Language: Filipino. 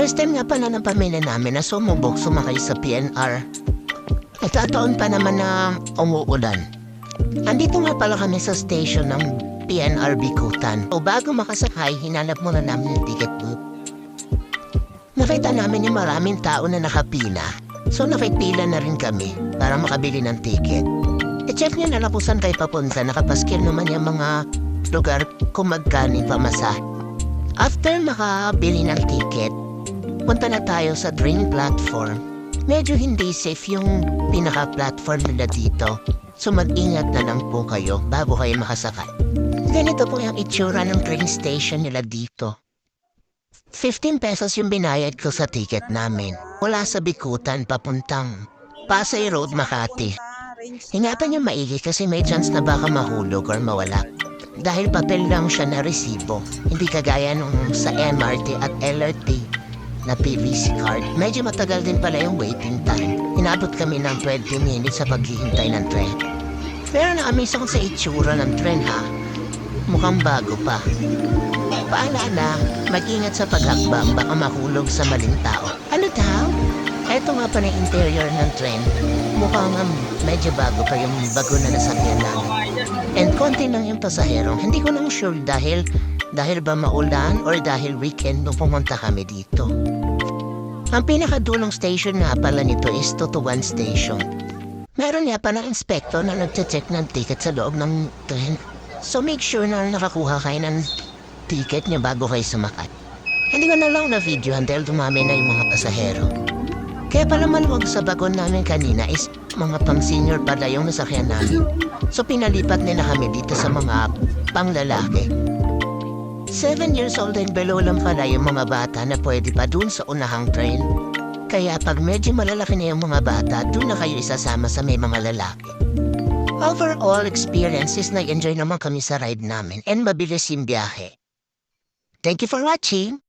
First time nga pala ng pamilya namin na sumubok sumakay sa PNR. Nagkataon pa naman na umuulan. Andito nga pala kami sa station ng PNR Bikutan. O bago makasakay, hinanap muna namin yung ticket booth. Nakita namin yung maraming tao na nakapila. So nakipila na rin kami para makabili ng ticket. I-check niya na lang kung saan kayo papunta. Nakapaskil naman yung mga lugar kung magkano pamasa. After makabili ng ticket, punta na tayo sa train platform. Medyo hindi safe yung pinaka-platform nila dito. So mag-ingat na lang po kayo bago kayo makasakay. Ganito po yung itsura ng train station nila dito. 15 pesos yung binayad ko sa ticket namin. Mula sa Bikutan papuntang Pasay Road, Makati. Ingatan niyo maigi kasi may chance na baka mahulog or mawala. Dahil papel lang siya na resibo. Hindi kagaya nung sa MRT at LRT na PVC card. Medyo matagal din pala yung waiting time. Inabot kami ng 20 minutes sa paghihintay ng tren. Pero na-amaze ako sa itsura ng tren ha. Mukhang bago pa. Paalala, mag-ingat sa paghakbang, baka mahulog sa maling tao. Ano daw? Eto nga pa na interior ng tren. Mukhang medyo bago pa yung bago na nasakyan namin. And konti lang yung pasahero. Hindi ko lang sure dahil ba maulan or dahil weekend nung pumunta kami dito. Ang pinakadulong station nga pala nito is Tutuan Station. Meron nga pa ng inspector na nagche-check ng ticket sa loob ng tren. So make sure na nakakuha kayo ng ticket niya bago kayo sumakay. Hindi ko na lang na-videohan dahil dumami na yung mga pasahero. Kaya pala maluwag sa bagon namin kanina is mga pang-senior pala yung nasakyan namin. So pinalipat nila kami dito sa mga panglalaki. 7 years old and below lang pala yung mga bata na pwede pa dun sa unahang train. Kaya pag medyo malalaki na yung mga bata, dun na kayo isasama sa may mga lalaki. Overall experiences, nag-enjoy naman kami sa ride namin and mabilis yung biyahe. Thank you for watching!